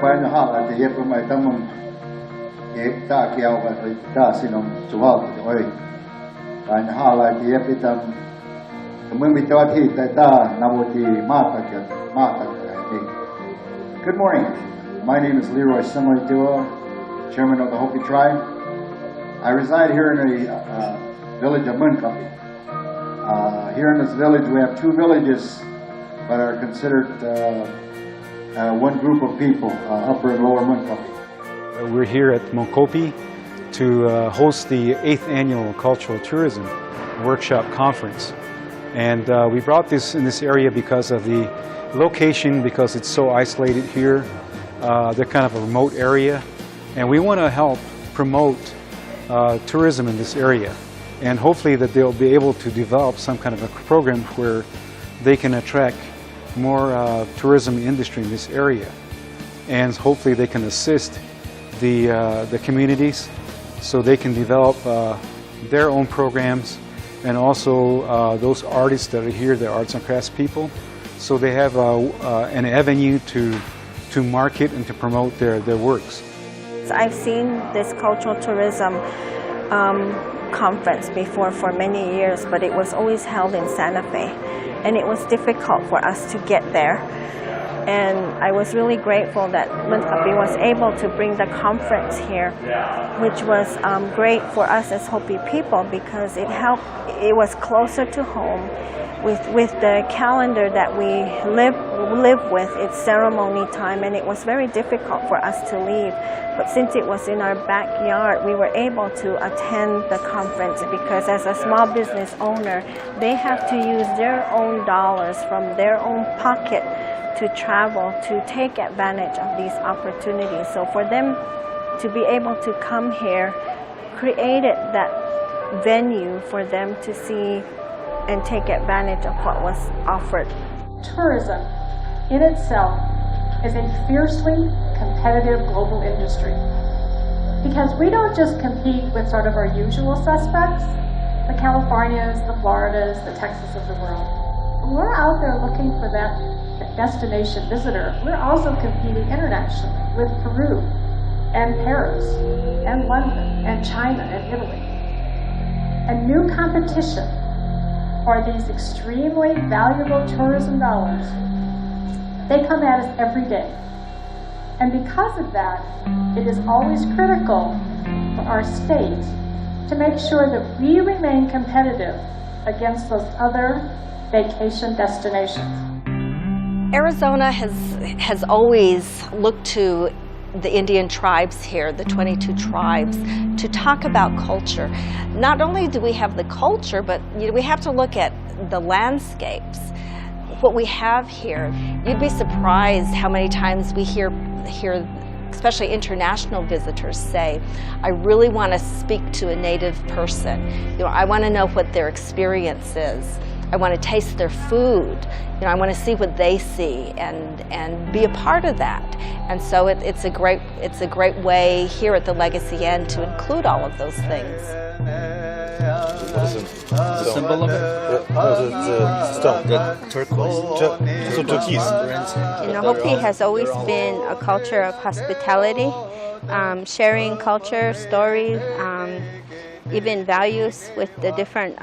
Quay nó hạ là thì hiệp với mày tâm mong hiệp ta kéo và ta xin ông chủ học rồi quay nó hạ là thì hiệp đi tâm mới bị cho thì tại ta nằm một thì mát cái. Good morning. My name is Leroy Simoy-Duo, Chairman of the Hopi Tribe. I reside here in a village of Moenkopi. Here in this village we have two villages that are considered one group of people, Upper and Lower Moenkopi. We're here at Moenkopi to host the 8th Annual Cultural Tourism Workshop Conference. And we brought this in this area because of the location, because it's so isolated here. They're kind of a remote area. And we want to help promote tourism in this area. And hopefully that they'll be able to develop some kind of a program where they can attract more tourism industry in this area, and hopefully they can assist the communities so they can develop their own programs, and also those artists that are here, the arts and crafts people, so they have an avenue to market and to promote their works. I've seen this cultural tourism conference before for many years, but it was always held in Santa Fe. And it was difficult for us to get there. And I was really grateful that Moenkopi was able to bring the conference here, which was great for us as Hopi people because it was closer to home. With the calendar that we live with, it's ceremony time, and it was very difficult for us to leave. But since it was in our backyard, we were able to attend the conference because as a small business owner, they have to use their own dollars from their own pocket to travel to take advantage of these opportunities. So for them to be able to come here created that venue for them to see and take advantage of what was offered. Tourism in itself is a fiercely competitive global industry because we don't just compete with sort of our usual suspects, the Californias, the Floridas, the Texas of the world. When we're out there looking for that destination visitor, we're also competing internationally with Peru and Paris and London and China and Italy. A new competition for these extremely valuable tourism dollars, they come at us every day. And because of that, it is always critical for our state to make sure that we remain competitive against those other vacation destinations. Arizona has always looked to the Indian tribes here, the 22 tribes, to talk about culture. Not only do we have the culture, but we have to look at the landscapes. What we have here, you'd be surprised how many times we hear especially international visitors say, I really want to speak to a native person. I want to know what their experience is. I want to taste their food. I want to see what they see and be a part of that. And so it's a great way here at the Legacy Inn to include all of those things. What is the symbol of it? The stone, the turquoise. Turquoise. Hopi has always been a culture of hospitality, sharing culture, stories, even values with the different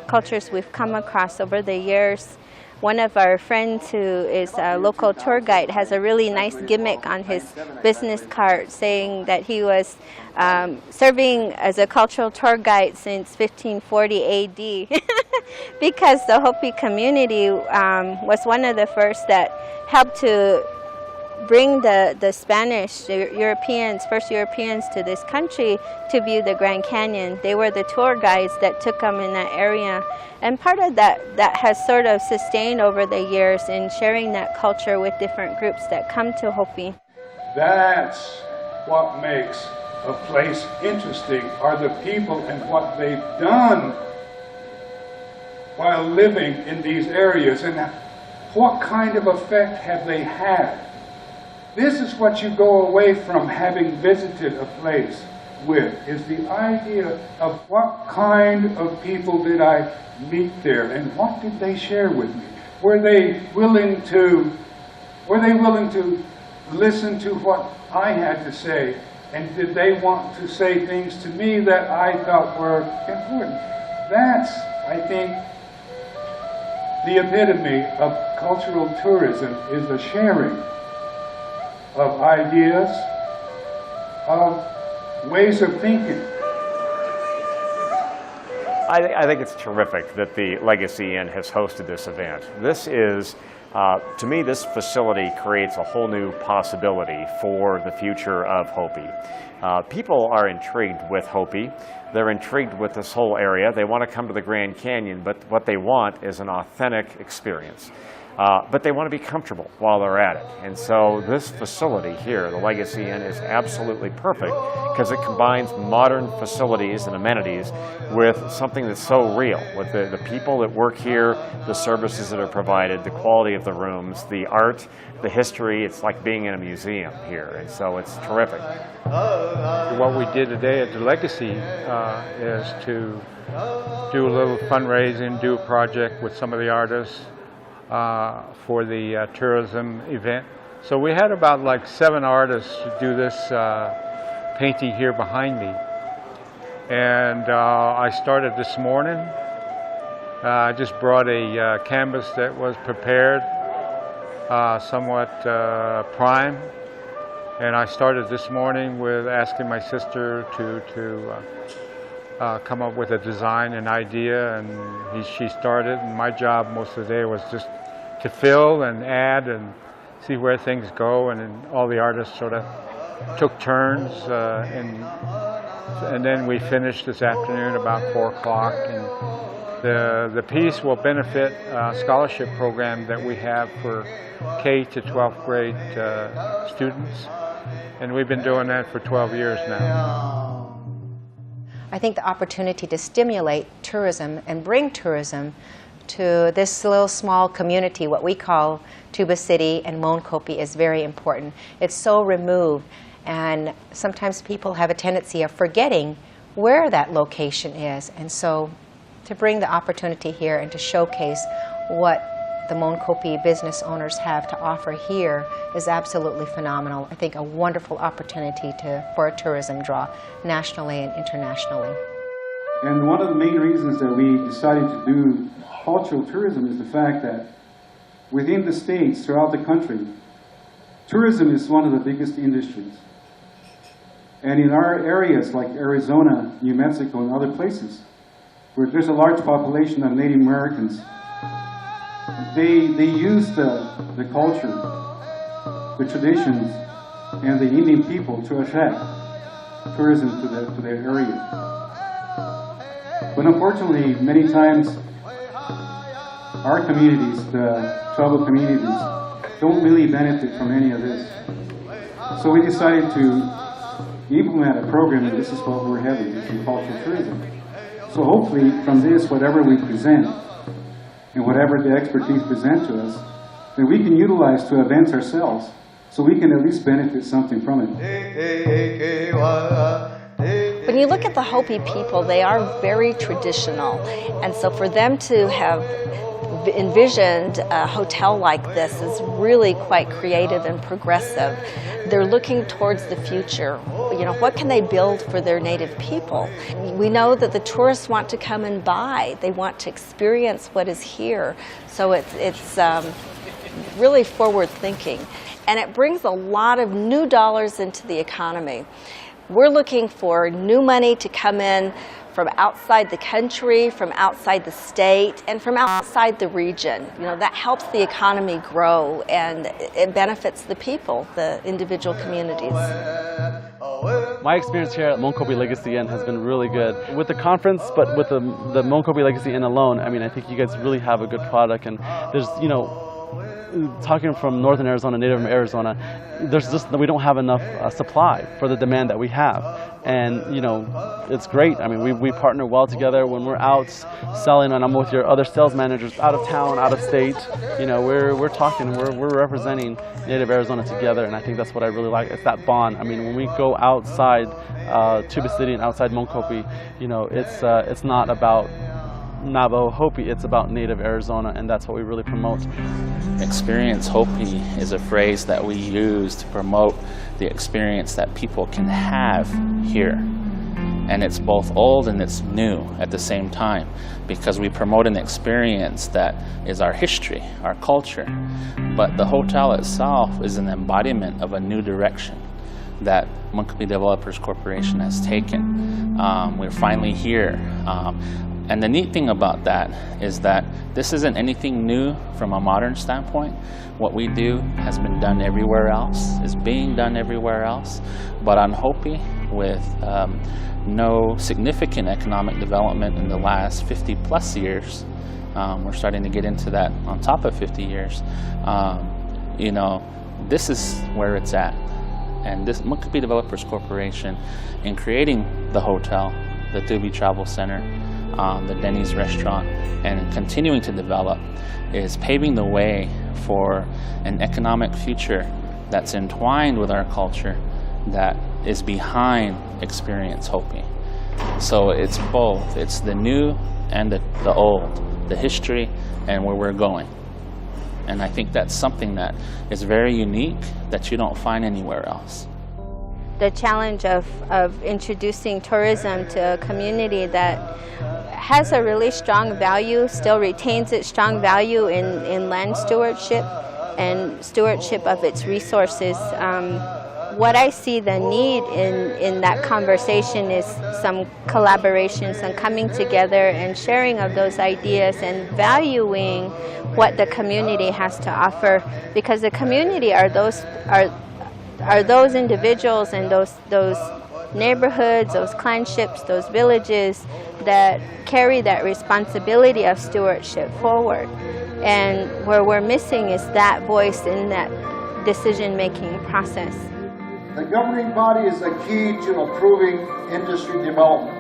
cultures we've come across over the years. One of our friends who is a local tour guide has a really nice gimmick on his business card saying that he was serving as a cultural tour guide since 1540 AD because the Hopi community was one of the first that helped to bring the Spanish, the Europeans, first Europeans to this country to view the Grand Canyon. They were the tour guides that took them in that area. And part of that has sort of sustained over the years in sharing that culture with different groups that come to Hopi. That's what makes a place interesting, are the people and what they've done while living in these areas and what kind of effect have they had. This is what you go away from having visited a place. with is the idea of what kind of people did I meet there and what did they share with me? Were they willing to listen to what I had to say, and did they want to say things to me that I felt were important? That's, I think, the epitome of cultural tourism, is the sharing of ideas, of ways of thinking. I think it's terrific that the Legacy Inn has hosted this event. This is, to me, this facility creates a whole new possibility for the future of Hopi. People are intrigued with Hopi. They're intrigued with this whole area. They want to come to the Grand Canyon, but what they want is an authentic experience. But they want to be comfortable while they're at it. And so this facility here, the Legacy Inn, is absolutely perfect because it combines modern facilities and amenities with something that's so real, with the people that work here, the services that are provided, the quality of the rooms, the art, the history. It's like being in a museum here, and so it's terrific. What we did today at the Legacy is to do a little fundraising, do a project with some of the artists for the tourism event. So we had about like 7 artists do this painting here behind me. And I started this morning. I just brought a canvas that was prepared, somewhat prime. And I started this morning with asking my sister to come up with a design and idea, and she started, and my job most of the day was just to fill and add and see where things go, and then all the artists sort of took turns, and then we finished this afternoon about 4 o'clock, and the piece will benefit a scholarship program that we have for K to 12th grade students, and we've been doing that for 12 years now. I think the opportunity to stimulate tourism and bring tourism to this little small community, what we call Tuba City and Moenkopi, is very important. It's so removed, and sometimes people have a tendency of forgetting where that location is. And so to bring the opportunity here and to showcase what the Moenkopi business owners have to offer here is absolutely phenomenal. I think a wonderful opportunity for a tourism draw nationally and internationally. And one of the main reasons that we decided to do cultural tourism is the fact that within the states, throughout the country, tourism is one of the biggest industries. And in our areas like Arizona, New Mexico, and other places, where there's a large population of Native Americans, they use the culture, the traditions, and the Indian people to attract tourism to their area. But unfortunately, many times, our communities, the tribal communities, don't really benefit from any of this. So we decided to implement a program, and this is what we're having, in cultural tourism. So hopefully, from this, whatever we present, and whatever the expertise present to us, that we can utilize to advance ourselves, so we can at least benefit something from it. When you look at the Hopi people, they are very traditional, and so for them to have envisioned a hotel like this is really quite creative and progressive. They're looking towards the future. You know, what can they build for their native people? We know that the tourists want to come and buy. They want to experience what is here. So it's really forward thinking. And it brings a lot of new dollars into the economy. We're looking for new money to come in from outside the country, from outside the state, and from outside the region. You know, that helps the economy grow, and it benefits the people, the individual communities. My experience here at Moenkopi Legacy Inn has been really good. With the conference, but with the Moenkopi Legacy Inn alone, I mean, I think you guys really have a good product, and there's, you know, talking from northern Arizona, native Arizona, we don't have enough supply for the demand that we have. And, you know, it's great. I mean, we partner well together when we're out selling, and I'm with your other sales managers out of town, out of state. You know, we're talking, we're representing native Arizona together, and I think that's what I really like. It's that bond. I mean, when we go outside Tuba City and outside Moenkopi, you know, it's not about Navajo Hopi, it's about native Arizona, and that's what we really promote. Experience Hopi is a phrase that we use to promote the experience that people can have here. And it's both old and it's new at the same time, because we promote an experience that is our history, our culture. But the hotel itself is an embodiment of a new direction that Moenkopi Developers Corporation has taken. We're finally here. And the neat thing about that is that this isn't anything new from a modern standpoint. What we do has been done everywhere else, is being done everywhere else. But on Hopi, with no significant economic development in the last 50 plus years, we're starting to get into that on top of 50 years, you know, this is where it's at. And this Moenkopi Developers Corporation, in creating the hotel, the Tubi Travel Center, the Denny's restaurant, and continuing to develop, is paving the way for an economic future that's entwined with our culture, that is behind Experience Hopi. So it's both. It's the new and the old, the history and where we're going. And I think that's something that is very unique that you don't find anywhere else. The challenge of introducing tourism to a community that has a really strong value, still retains its strong value in land stewardship and stewardship of its resources. What I see the need in that conversation is some collaboration, some coming together and sharing of those ideas and valuing what the community has to offer, because the community are those individuals and those neighborhoods, those clanships, those villages that carry that responsibility of stewardship forward. And where we're missing is that voice in that decision-making process. The governing body is the key to approving industry development.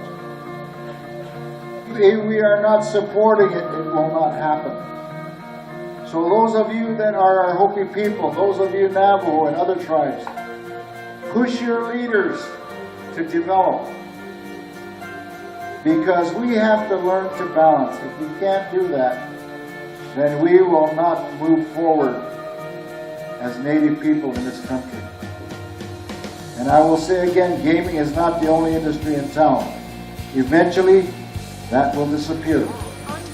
If we are not supporting it, it will not happen. So those of you that are our Hopi people, those of you Navajo and other tribes, push your leaders to develop. Because we have to learn to balance. If we can't do that, then we will not move forward as Native people in this country. And I will say again, gaming is not the only industry in town. Eventually, that will disappear.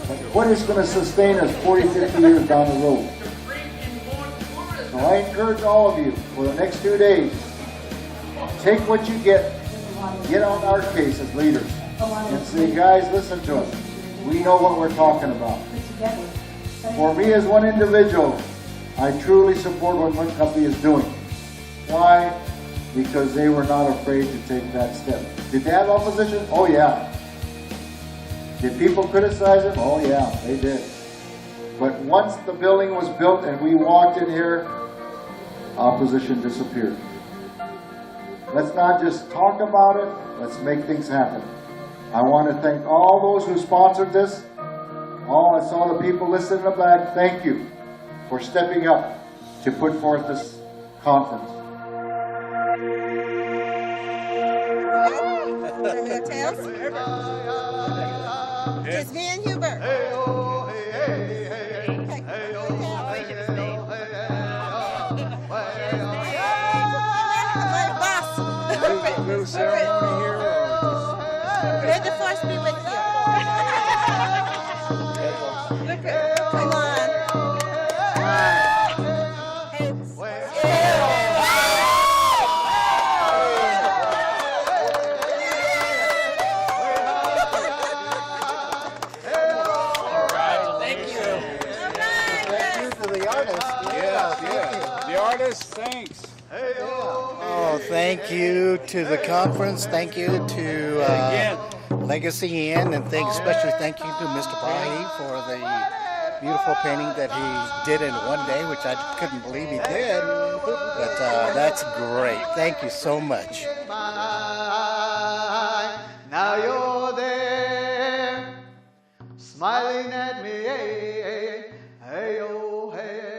But what is going to sustain us 40, 50 years down the road? So I encourage all of you, for the next 2 days, take what you get on our case as leaders, and say, guys, listen to us. We know what we're talking about. For me as one individual, I truly support what Moenkopi is doing. Why? Because they were not afraid to take that step. Did they have opposition? Oh yeah. Did people criticize them? Oh yeah, they did. But once the building was built and we walked in here, opposition disappeared. Let's not just talk about it, let's make things happen. I want to thank all those who sponsored this. I saw the people listening in the back. Thank you for stepping up to put forth this conference. It's me and Hubert. Little ceremony here, or May the force be with you. Come on. Thanks. Oh, thank you to the conference. Thank you to Legacy Inn, and especially thank you to Mr. Pahi for the beautiful painting that he did in one day, which I couldn't believe he did. But that's great. Thank you so much. Now you're there, smiling at me. Hey, oh, hey.